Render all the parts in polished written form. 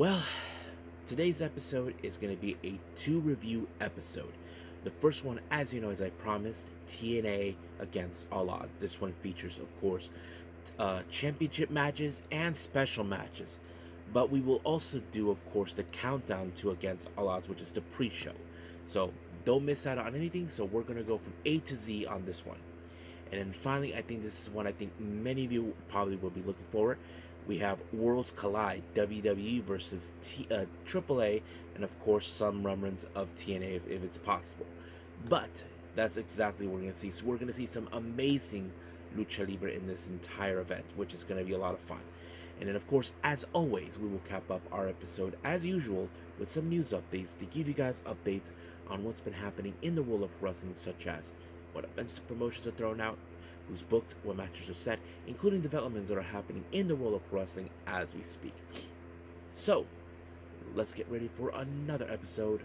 Well, today's episode is going to be a two review episode. The first one, as you know, as I promised, TNA against All Odds. This one features, of course, championship matches and special matches. But we will also do, of course, the countdown to Against All Odds, which is the pre show. So don't miss out on anything. So we're going to go from A to Z on this one. And then finally, I think this is one I think many of you probably will be looking forward. We have Worlds Collide, WWE versus AAA, and of course some remnants of TNA if it's possible. But that's exactly what we're going to see. So we're going to see some amazing lucha libre in this entire event, which is going to be a lot of fun. And then, of course, as always, we will cap up our episode as usual with some news updates to give you guys updates on what's been happening in the world of wrestling, such as what events and promotions are thrown out, who's booked, what matches are set, including developments that are happening in the world of wrestling as we speak. So, let's get ready for another episode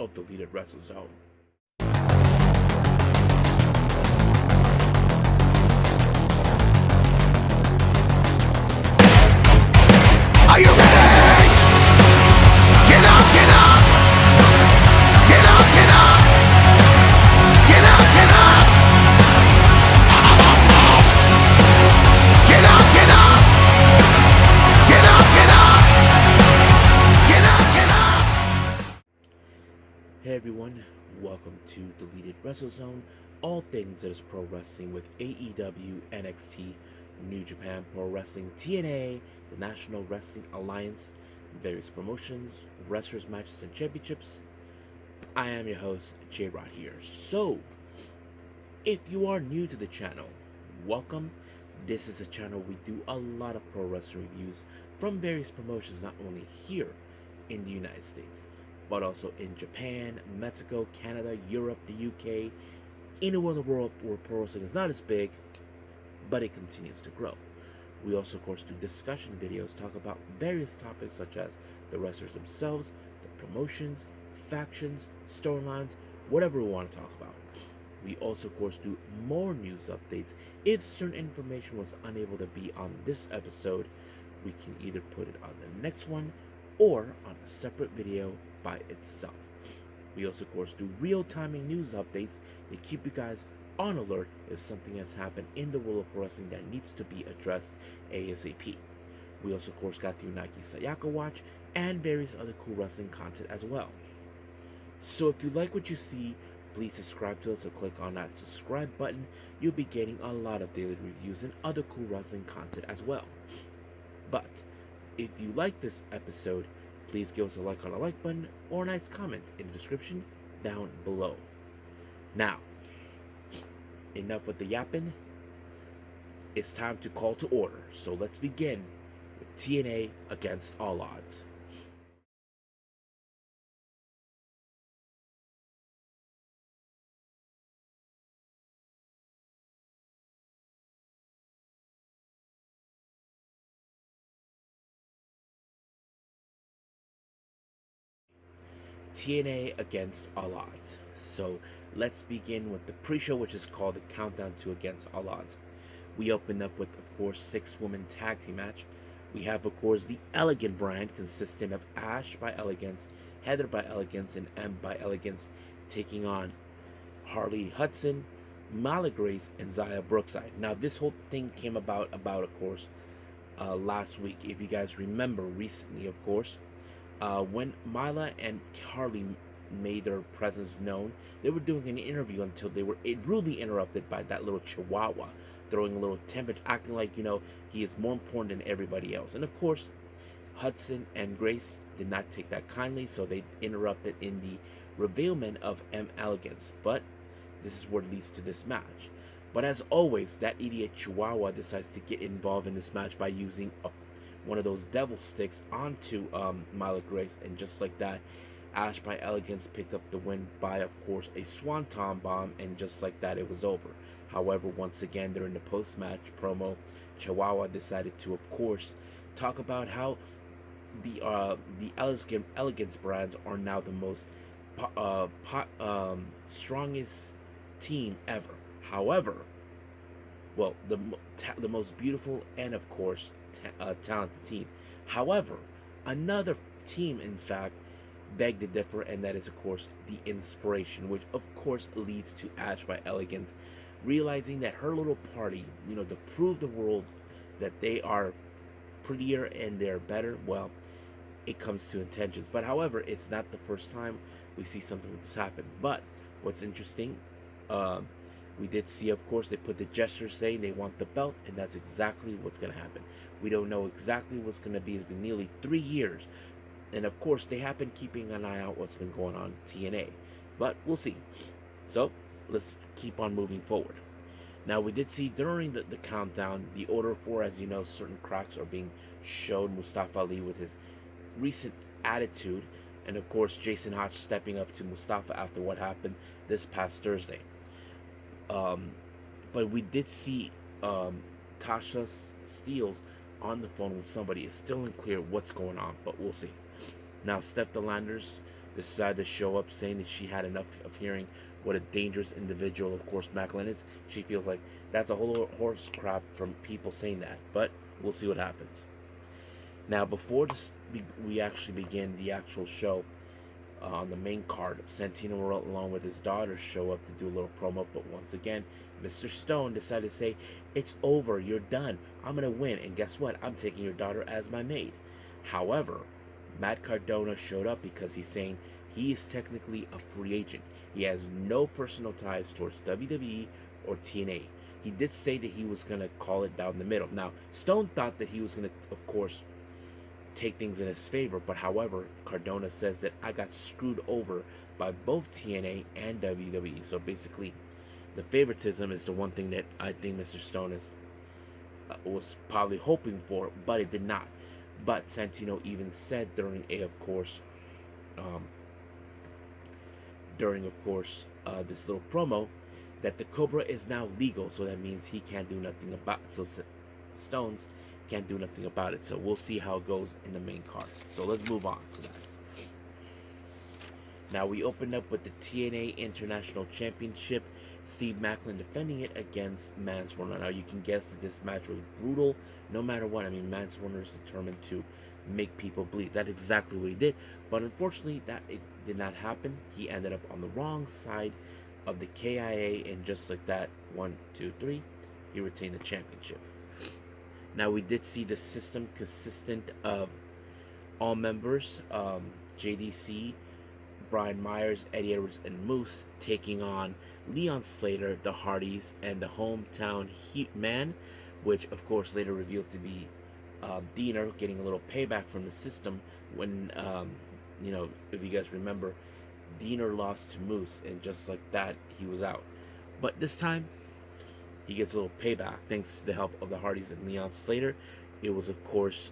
of Deleted Wrestle Zone. Are you ready? Get up, get up! Get up, get up! Get up, get up! Get up, get up! Get up, get up! Get up, get up! Hey everyone, welcome to Deleted Wrestle Zone, all things that is pro wrestling with AEW, NXT, New Japan Pro Wrestling, TNA, the National Wrestling Alliance, various promotions, wrestlers, matches, and championships. I am your host, J-Rod here. So, if you are new to the channel, welcome. This is a channel we do a lot of pro wrestling reviews from various promotions, not only here in the United States, but also in Japan, Mexico, Canada, Europe, the UK, anywhere in the world where pro wrestling is not as big, but it continues to grow. We also, of course, do discussion videos, talk about various topics such as the wrestlers themselves, the promotions, factions, storylines, whatever we want to talk about. We also, of course, do more news updates. If certain information was unable to be on this episode, we can either put it on the next one or on a separate video by itself. We also, of course, do real-time news updates to keep you guys on alert if something has happened in the world of wrestling that needs to be addressed ASAP. We also, of course, got the Unagi Sayaka watch and various other cool wrestling content as well. So if you like what you see, please subscribe to us or click on that subscribe button. You'll be getting a lot of daily reviews and other cool wrestling content as well. But if you like this episode, please give us a like on the like button or a nice comment in the description down below. Now, enough with the yapping. It's time to call to order. So let's begin with TNA Against All Odds. TNA Against All Odds. So let's begin with the pre-show, which is called the Countdown to Against All Odds. We open up with, of course, 6-woman tag team match. We have, of course, the Elegant brand consisting of Ash by Elegance, Heather by Elegance, and M by Elegance, taking on Harley Hudson, Mala Grace, and Zaya Brookside. Now, this whole thing came about, of course, last week. If you guys remember recently, of course, when Mila and Harley made their presence known, they were doing an interview until they were rudely interrupted by that little chihuahua, throwing a little temper, acting like, he is more important than everybody else. And of course, Hudson and Grace did not take that kindly, so they interrupted in the revealment of M. Elegance. But this is what leads to this match. But as always, that idiot chihuahua decides to get involved in this match by using one of those devil sticks onto Mila Grace, and just like that, Ash by Elegance picked up the win by, of course, a Swanton bomb, and just like that, it was over. However, once again, during the post-match promo, Chihuahua decided to, of course, talk about how the Elegance brands are now the most strongest team ever. However, well, the most beautiful and, of course, talented team. However, another team, in fact, beg to differ, and that is, of course, the inspiration, which, of course, leads to Ash by Elegance realizing that her little party, to prove the world that they are prettier and they're better, well, it comes to intentions. But however, it's not the first time we see something like this happen. But what's interesting, um, we did see, of course, they put the gesture saying they want the belt, and that's exactly what's going to happen. We don't know exactly what's going to be. It's been nearly 3 years, and of course, they have been keeping an eye out what's been going on in TNA, but we'll see. So let's keep on moving forward. Now, we did see during the countdown the order for, as you know, certain cracks are being shown. Mustafa Ali with his recent attitude, and of course Jason Hodge stepping up to Mustafa after what happened this past Thursday. Um, but we did see Tasha Steeles on the phone with somebody. It's still unclear what's going on, but we'll see. Now, Steph DeLanders decided to show up saying that she had enough of hearing what a dangerous individual, of course, Macklin is. She feels like that's a whole horse crap from people saying that, but we'll see what happens. Now, before we actually begin the actual show on the main card, Santino Morel, along with his daughter, show up to do a little promo. But once again, Mr. Stone decided to say, "It's over. You're done. I'm gonna win, and guess what? I'm taking your daughter as my maid." However, Matt Cardona showed up because he's saying he is technically a free agent. He has no personal ties towards WWE or TNA. He did say that he was gonna call it down the middle. Now, Stone thought that he was gonna, of course, take things in his favor, but however, Cardona says that I got screwed over by both TNA and WWE. So basically, the favoritism is the one thing that I think Mr. Stone was probably hoping for, but it did not. But Santino even said during um, this little promo that the Cobra is now legal, so that means he can't do nothing about it. So Stones can't do nothing about it. So we'll see how it goes in the main card. So let's move on to that. Now we opened up with the TNA International Championship. Steve Macklin defending it against Mance Warner. Now you can guess that this match was brutal no matter what. I mean, Mance Warner is determined to make people bleed. That's exactly what he did. But unfortunately, that it did not happen. He ended up on the wrong side of the KIA, and just like that, 1, 2, 3, he retained the championship. Now we did see the system consistent of all members, JDC, Brian Myers, Eddie Edwards, and Moose taking on Leon Slater, the Hardys, and the hometown Heat Man, which of course later revealed to be Diener, getting a little payback from the system when, if you guys remember, Diener lost to Moose, and just like that, he was out. But this time, he gets a little payback thanks to the help of the Hardys and Leon Slater. It was, of course,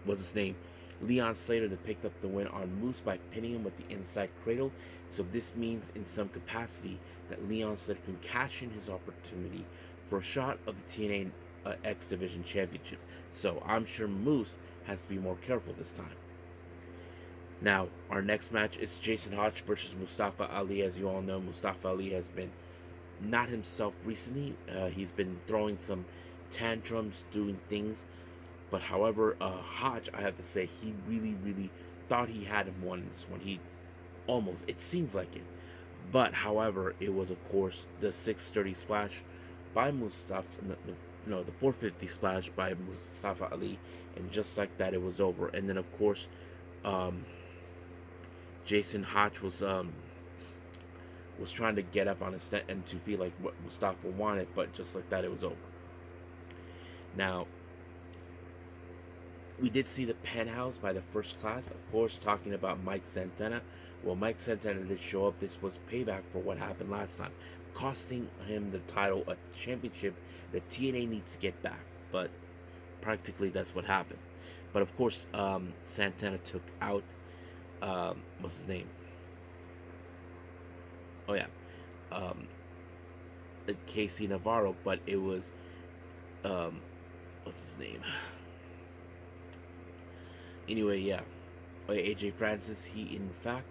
what's his name? Leon Slater that picked up the win on Moose by pinning him with the inside cradle. So this means in some capacity that Leon Slater can cash in his opportunity for a shot of the TNA X Division Championship. So I'm sure Moose has to be more careful this time. Now, our next match is Jason Hodge versus Mustafa Ali. As you all know, Mustafa Ali has been not himself recently. He's been throwing some tantrums, doing things. But however, Hodge, I have to say, he really, really thought he had him won in this one. He almost, it seems like it. But however, it was, of course, the 630 splash by Mustafa, the 450 splash by Mustafa Ali. And just like that, it was over. And then, of course, Jason Hodge was trying to get up on his and to feel like what Mustafa wanted, but just like that, it was over. Now, we did see the penthouse by the First Class, of course, talking about Mike Santana. Well, Mike Santana did show up. This was payback for what happened last time, costing him the title, a championship that TNA needs to get back. But practically, that's what happened. But of course, Santana took out, what's his name? Oh yeah, Casey Navarro. But it was, what's his name? Anyway, yeah, AJ Francis, he in fact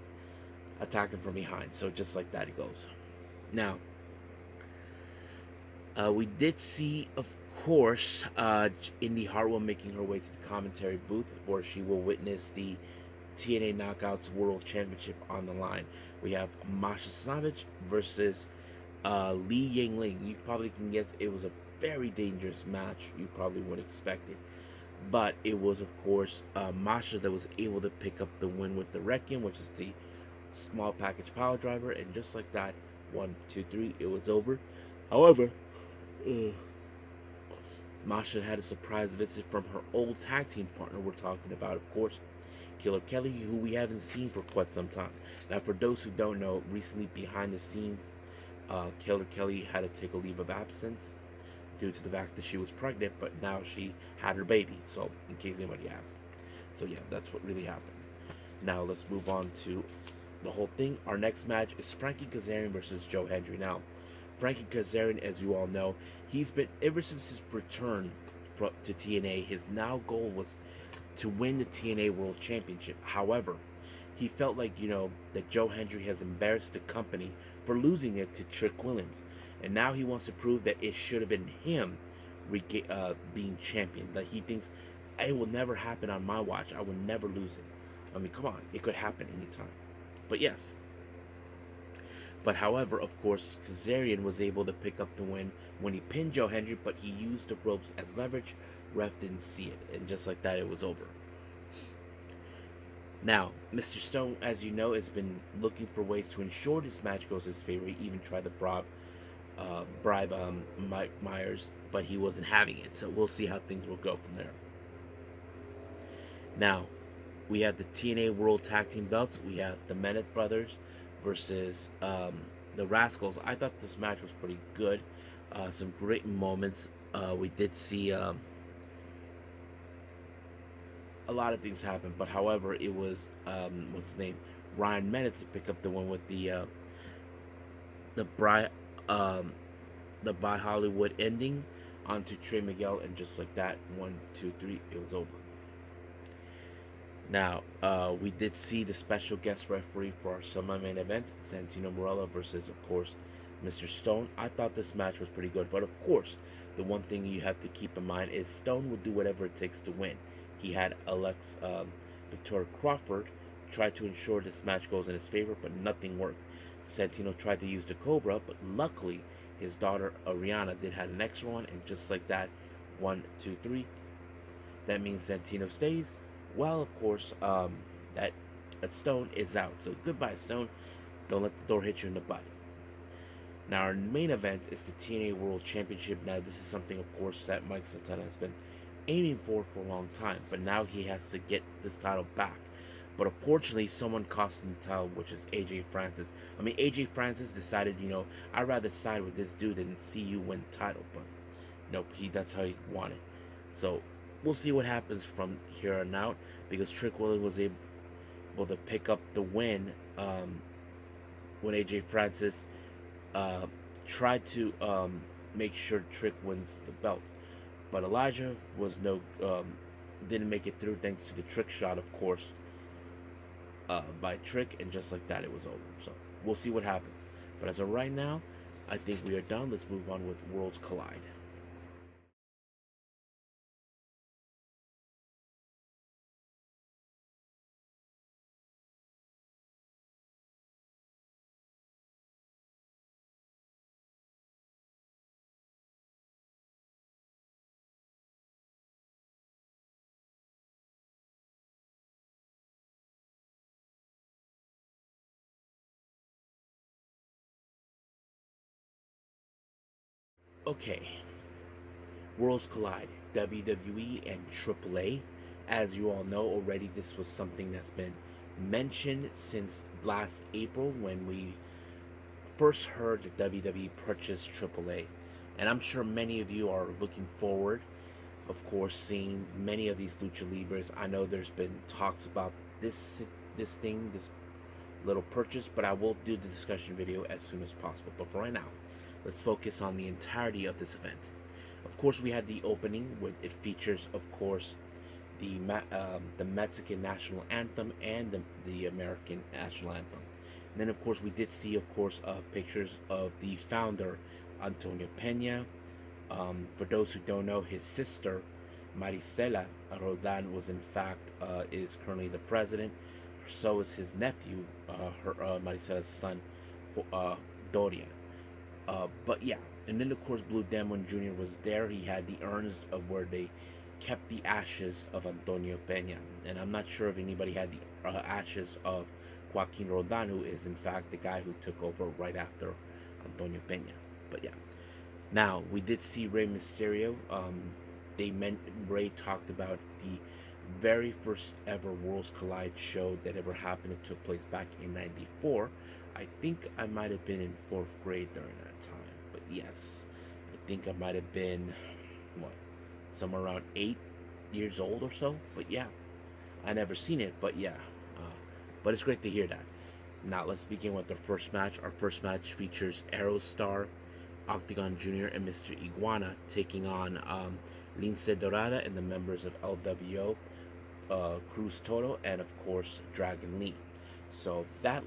attacked him from behind. So just like that, it goes. Now, we did see, of course, Indy Hartwell making her way to the commentary booth where she will witness the TNA Knockouts World Championship on the line. We have Masha Savage versus Li Yingling. You probably can guess it was a very dangerous match. You probably would expect it. But it was, of course, Masha that was able to pick up the win with the Wrecking, which is the small package power driver. And just like that, 1, 2, 3, it was over. However, uh, Masha had a surprise visit from her old tag team partner. We're talking about, of course, Killer Kelly, who we haven't seen for quite some time. Now, for those who don't know, recently behind the scenes, Killer Kelly had to take a leave of absence due to the fact that she was pregnant, but now she had her baby. So, in case anybody asks. So, yeah, that's what really happened. Now, let's move on to the whole thing. Our next match is Frankie Kazarian versus Joe Hendry. Now, Frankie Kazarian, as you all know, he's been, ever since his return to TNA, his now goal was to win the TNA World Championship. However, he felt like, that Joe Hendry has embarrassed the company for losing it to Trick Williams. And now he wants to prove that it should have been him being champion. Like, he thinks it will never happen on my watch. I will never lose it. I mean, come on. It could happen anytime. But yes. But however, of course, Kazarian was able to pick up the win when he pinned Joe Hendry, but he used the ropes as leverage. Ref didn't see it. And just like that, it was over. Now, Mr. Stone, as you know, has been looking for ways to ensure this match goes his favor. He even tried to bribe Mike Myers, but he wasn't having it. So we'll see how things will go from there. Now, we have the TNA World Tag Team belts. We have the Menace Brothers versus the Rascals. I thought this match was pretty good. Some great moments. We did see a lot of things happen, but however, it was what's his name, Ryan Menace to pick up the one with the Bry by Hollywood ending onto Trey Miguel, and just like that, 1, 2, 3, it was over. Now, we did see the special guest referee for our semi-main event, Santino Marella versus, of course, Mr. Stone. I thought this match was pretty good, but of course, the one thing you have to keep in mind is Stone will do whatever it takes to win. He had Alex Victoria Crawford try to ensure this match goes in his favor, but nothing worked. Santino tried to use the Cobra, but luckily his daughter Ariana did have an extra one, and just like that, 1, 2, 3. That means Santino stays. Well, of course, that Stone is out. So goodbye, Stone. Don't let the door hit you in the butt. Now, our main event is the TNA World Championship. Now, this is something, of course, that Mike Santana has been aiming for a long time, but now he has to get this title back. But unfortunately, someone cost him the title, which is AJ Francis. I mean, AJ Francis decided, I'd rather side with this dude than see you win the title. But nope, that's how he wanted. So we'll see what happens from here on out, because Trick Williams was able to pick up the win when AJ Francis tried to make sure Trick wins the belt. But Elijah was didn't make it through thanks to the trick shot, of course, by Trick, and just like that, it was over. So we'll see what happens. But as of right now, I think we are done. Let's move on with Worlds Collide. Okay, Worlds Collide, WWE and AAA. As you all know already, this was something that's been mentioned since last April when we first heard that WWE purchased AAA. And I'm sure many of you are looking forward, of course, seeing many of these lucha libres. I know there's been talks about this little purchase, but I will do the discussion video as soon as possible. But for right now, let's focus on the entirety of this event. Of course, we had the opening, with it features, of course, the Mexican national anthem and the American national anthem. And then, of course, we did see, of course, pictures of the founder, Antonio Pena, For those who don't know, his sister, Maricela Roldan, was in fact is currently the president. So is his nephew, Maricela's son, uh, Dorian. But yeah, and then of course Blue Demon Jr. was there. He had the urns of where they kept the ashes of Antonio Peña, and I'm not sure if anybody had the ashes of Joaquin Roldan, who is in fact the guy who took over right after Antonio Peña. But yeah, now we did see Rey Mysterio. Ray talked about the very first ever Worlds Collide show that ever happened. It took place back in '94. I think I might have been in fourth grade during that time. But yes, I think I might have been what, somewhere around 8 years old or so. But yeah, I never seen it. But yeah, but it's great to hear that. Now let's begin with the first match. Our first match features Aerostar, Octagon Jr., and Mr. Iguana taking on Lince Dorada and the members of LWO, Cruz Toro, and of course Dragon Lee. So that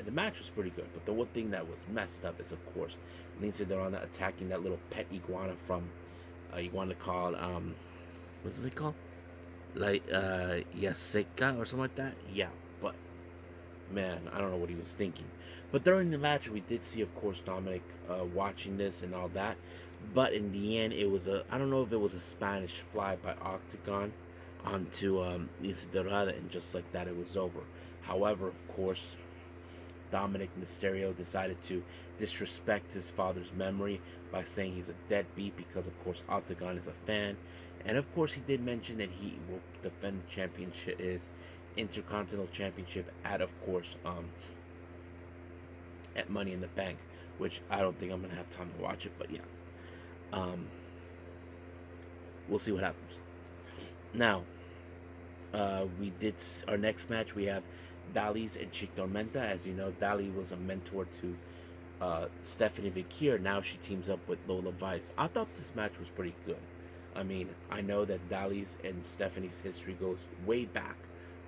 the match was pretty good, but the one thing that was messed up is of course Lince Dorada attacking that little pet iguana from iguana called what's it called? Like Yaseka or something like that. Yeah, but man, I don't know what he was thinking. But during the match, we did see, of course, Dominic watching this and all that. But in the end, it was I don't know if it was a Spanish fly by Octagon onto Lisa Dorada, and just like that, it was over. However, of course, Dominic Mysterio decided to disrespect his father's memory by saying he's a deadbeat because, of course, Octagon is a fan. And of course, he did mention that he will defend the championship, his Intercontinental Championship, at, of course, at Money in the Bank, which I don't think I'm gonna have time to watch it, but yeah, um, we'll see what happens. Now, we did our next match. We have Dalys and Chick Tormenta. As you know, Dali was a mentor to Stephanie Vickier. Now she teams up with Lola Vice. I thought this match was pretty good. I mean, I know that Dalys and Stephanie's history goes way back,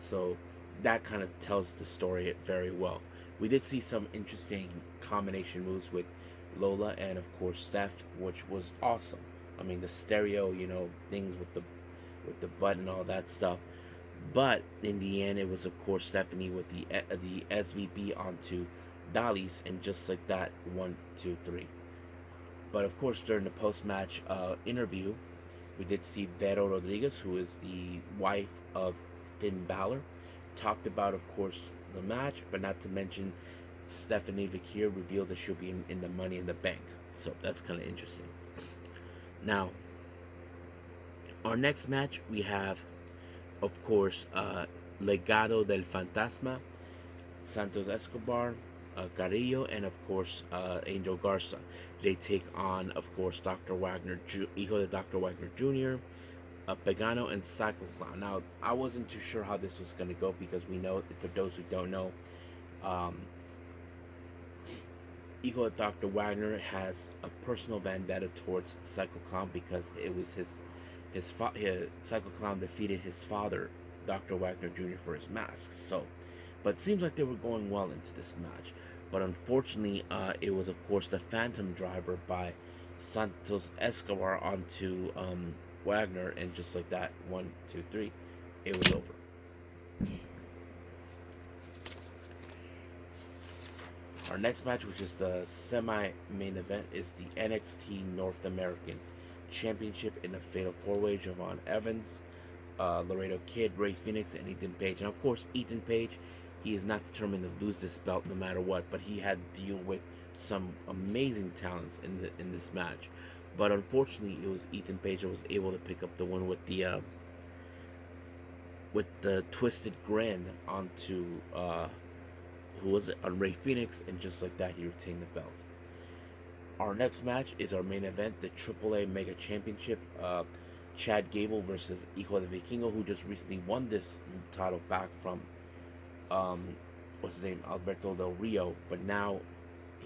so that kind of tells the story very well. We did see some interesting combination moves with Lola and of course Steph, which was awesome. I mean, the stereo, things with the butt and all that stuff. But in the end, it was of course Stephanie with the SVP onto Dalys, and just like that, 1, 2, 3. But of course, during the post-match interview, we did see Vero Rodriguez, who is the wife of Finn Balor, talked about, of course, the match, but not to mention Stephanie Vickier revealed that she'll be in the Money in the Bank. So that's kind of interesting. Now, our next match, we have, of course, Legado del Fantasma, Santos Escobar, Carrillo, and of course Angel Garza. They take on, of course, Dr. Wagner, Hijo de Dr. Wagner Jr., Pagano, and Psycho Clown. Now, I wasn't too sure how this was going to go because we know, for those who don't know, Hijo de Dr. Wagner has a personal vendetta towards Psycho Clown because it was his Psycho Clown defeated his father, Dr. Wagner Jr., for his mask. So, but it seems like they were going well into this match. But unfortunately, it was, of course, the Phantom Driver by Santos Escobar onto Wagner, and just like that, 1, 2, 3, it was over. Our next match, which is the semi-main event, is the NXT North American Championship in a Fatal 4-Way. Javon Evans, Laredo Kid, Ray Phoenix, and Ethan Page. And of course, Ethan Page, he is not determined to lose this belt no matter what, but he had to deal with some amazing talents in this match. But unfortunately, it was Ethan Page that was able to pick up the one with the twisted grin onto who was it, on Ray Phoenix, and just like that, he retained the belt. Our next match is our main event, the AAA Mega Championship. Chad Gable versus Hijo de Vikingo, who just recently won this title back from what's his name, Alberto Del Rio, but now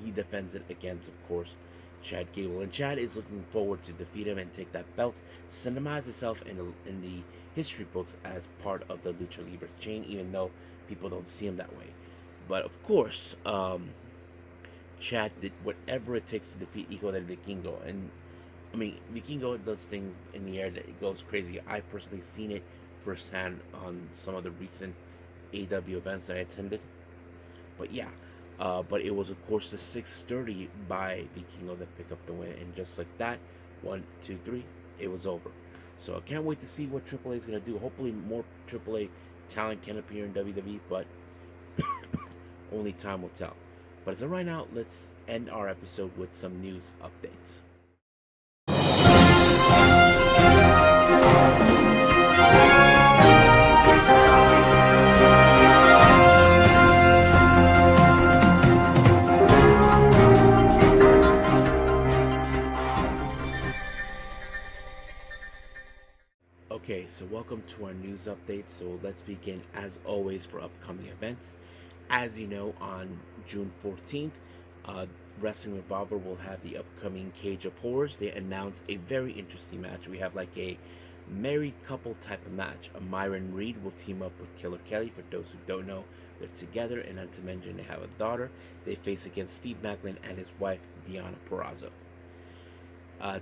he defends it against, of course, Chad Gable. And Chad is looking forward to defeat him and take that belt, cinemaze itself in the history books as part of the Lucha Libre chain, even though people don't see him that way. But of course, Chad did whatever it takes to defeat Hijo del Vikingo, and I mean, Vikingo does things in the air that it goes crazy. I personally seen it firsthand on some of the recent AW events that I attended. But yeah, but it was of course the 630 by Vikingo that picked up the win, and just like that, 1, 2, 3, it was over. So I can't wait to see what AAA is gonna do. Hopefully, more AAA talent can appear in WWE, but only time will tell. But as of right now, let's end our episode with some news updates. Okay, so welcome to our news update. So let's begin as always for upcoming events. As you know, on June 14th, Wrestling Revolver will have the upcoming Cage of Horrors. They announced a very interesting match. We have like a married couple type of match. A Myron Reed will team up with Killer Kelly. For those who don't know, they're together, and not to mention they have a daughter. They face against Steve Macklin and his wife, Deonna Purrazzo.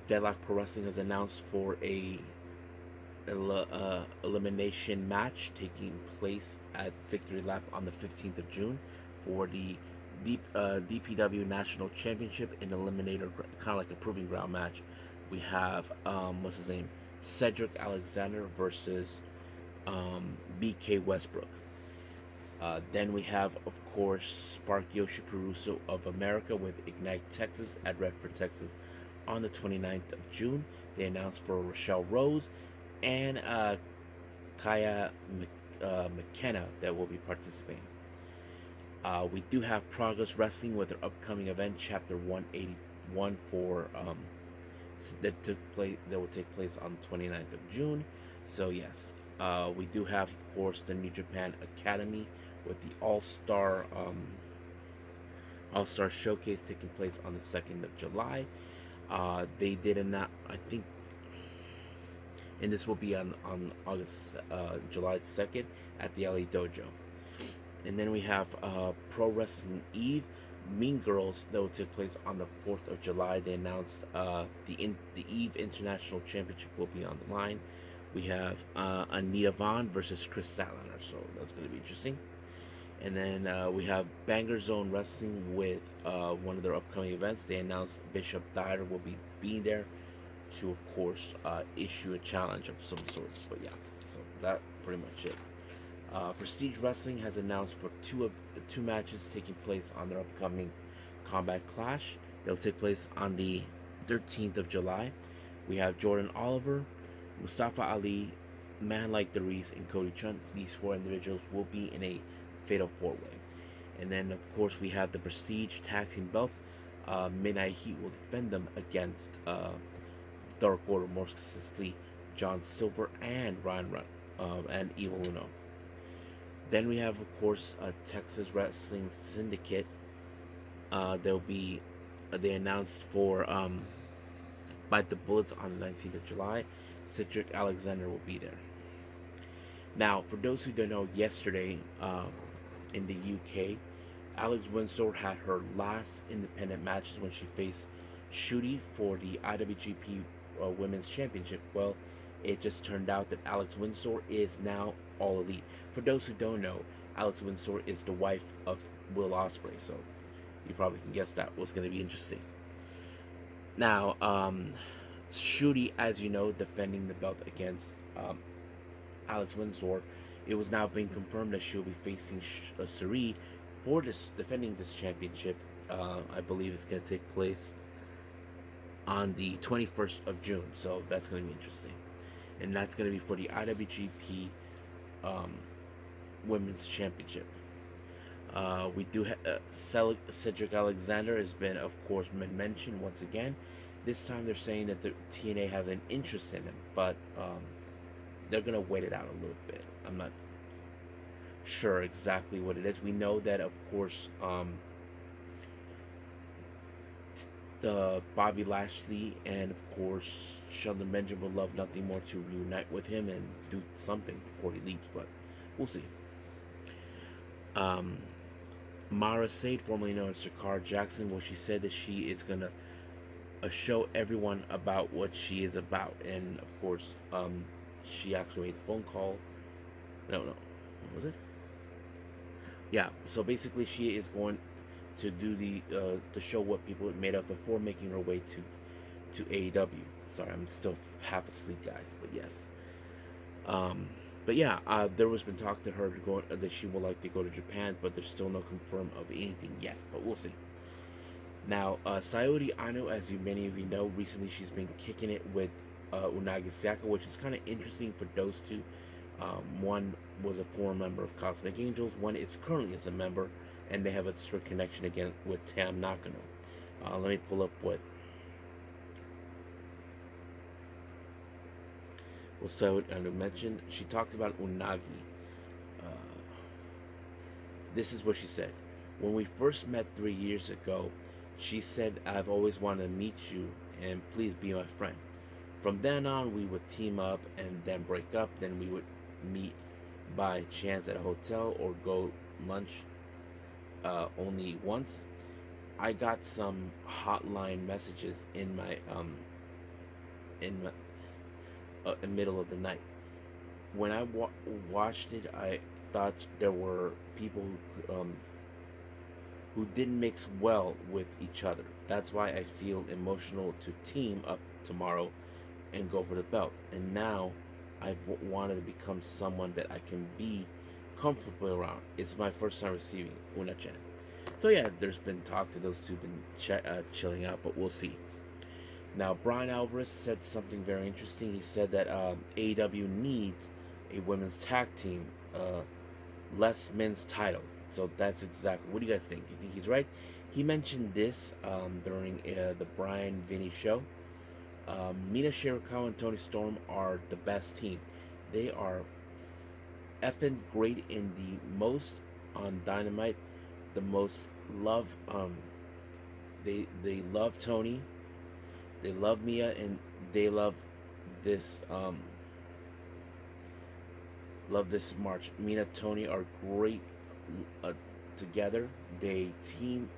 Deadlock Pro Wrestling has announced for a elimination match taking place at Victory Lap on the 15th of June for the DPW National Championship in Eliminator, kind of like a proving ground match. We have, what's his name? Cedric Alexander versus BK Westbrook. Then we have, of course, Spark Joshi Puroresu of America with Ignite Texas at Redford, Texas on the 29th of June. They announced for Rochelle Rose and Kaya McKenna that will be participating. We do have Progress Wrestling with their upcoming event, Chapter 181, for that will take place on the 29th of June. So yes, we do have, of course, the New Japan Academy with the All Star Showcase taking place on the 2nd of July. They did not, I think, and this will be on July 2nd at the LA Dojo. And then we have Pro Wrestling Eve Mean Girls that will take place on the 4th of July. They announced the Eve International Championship will be on the line. We have Anita Vaughn versus Chris Statlander, so that's going to be interesting. And then we have Banger Zone Wrestling with one of their upcoming events. They announced Bishop Dyer will be being there to, of course, issue a challenge of some sorts. But yeah, so that pretty much it. Prestige Wrestling has announced for two matches taking place on their upcoming Combat Clash. They'll take place on the 13th of July. We have Jordan Oliver, Mustafa Ali, Man Like Darius, and Cody Chun. These four individuals will be in a fatal four-way. And then, of course, we have the Prestige Tag Team belts. Midnight Heat will defend them against Dark Order, more specifically John Silver and Ryan and Evil Uno. Then we have, of course, Texas Wrestling Syndicate. They announced for Bite the Bullets on the 19th of July. Cedric Alexander will be there. Now, for those who don't know, yesterday in the UK, Alex Windor had her last independent matches when she faced Syuri for the IWGP Women's Championship. Well, it just turned out that Alex Windor is now All Elite. For those who don't know, Alex Windor is the wife of Will Ospreay, so you probably can guess that was going to be interesting. Now, Syuri, as you know, defending the belt against Alex Windor, it was now being confirmed that she'll be facing Sareee for defending this championship. I believe it's going to take place on the 21st of June, so that's going to be interesting. And that's going to be for the IWGP Women's Championship. We do have Cedric Alexander has been, of course, mentioned once again. This time they're saying that the TNA have an interest in him, but they're going to wait it out a little bit. I'm not sure exactly what it is. We know that, of course, the Bobby Lashley and, of course, Sheldon Benjamin would love nothing more to reunite with him and do something before he leaves, but we'll see. Mara Sera, formerly known as Jakara Jackson, well, she said that she is gonna show everyone about what she is about. And of course, she actually made the phone call. No, no, what was it? Yeah. So basically, she is going to do the show what people made up before making her way to AEW. Sorry, I'm still half asleep, guys. But yes. Um, but yeah, there was been talk to her to go that she would like to go to Japan, but there's still no confirm of anything yet. But we'll see. Now, Saori Anou, as many of you know, recently she's been kicking it with Unagi Sayaka, which is kind of interesting for those two. One was a former member of Cosmic Angels. One is currently as a member, and they have a strict connection again with Tam Nakano. Let me pull up what Saori Anou mentioned. She talks about Unagi. Uh, this is what she said. When we first met 3 years ago, she said, I've always wanted to meet you and please be my friend. From then on, we would team up and then break up. Then we would meet by chance at a hotel or go lunch only once. I got some hotline messages in the middle of the night. When I watched it, I thought there were people who didn't mix well with each other. That's why I feel emotional to team up tomorrow and go for the belt. And now I've wanted to become someone that I can be comfortable around. It's my first time receiving Una-chan. So yeah, there's been talk that those two been chilling out, but we'll see. Now Brian Alvarez said something very interesting. He said that AEW needs a women's tag team, less men's title. So that's exactly. What do you guys think? Do you think he's right? He mentioned this during the Brian Vinny show. Mina Shirakawa and Tony Storm are the best team. They are effing great in the most on Dynamite. The most love. They love Tony. They love Mia, and they this um, love this march. Mina Tony are great uh, together. They team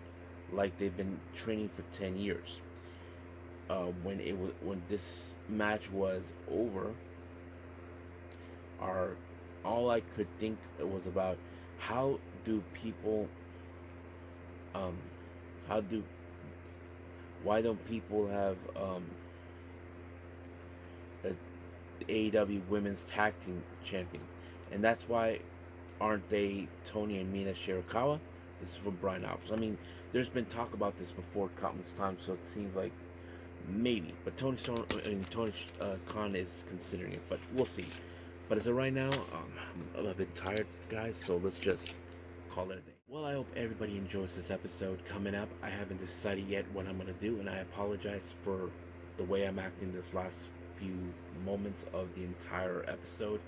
like they've been training for 10 years. When this match was over, our all I could think was about how do people um how do why don't people have a AEW Women's Tag Team Champions, and that's why aren't they Tony and Mina Shirakawa? This is from Brian Alvarez. I mean, there's been talk about this before countless times, so it seems like maybe. But Tony Storm and Tony Khan is considering it, but we'll see. But as of right now, I'm a bit tired, guys. So let's just call it a day. Well, I hope everybody enjoys this episode. Coming up, I haven't decided yet what I'm gonna do, and I apologize for the way I'm acting this last few moments of the entire episode.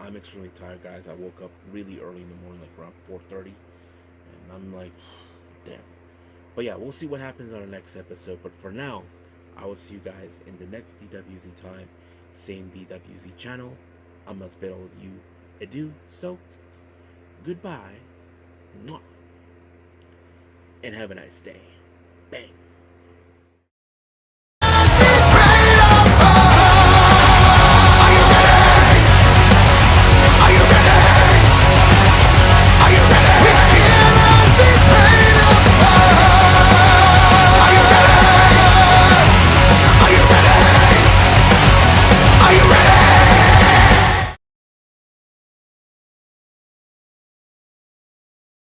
I'm extremely tired, guys. I woke up really early in the morning, like around 4:30, and I'm like, damn. But yeah, we'll see what happens on our next episode. But for now, I will see you guys in the next DWZ time, same DWZ channel. I must bid all of you adieu. So, goodbye, mwah, and have a nice day. Bang.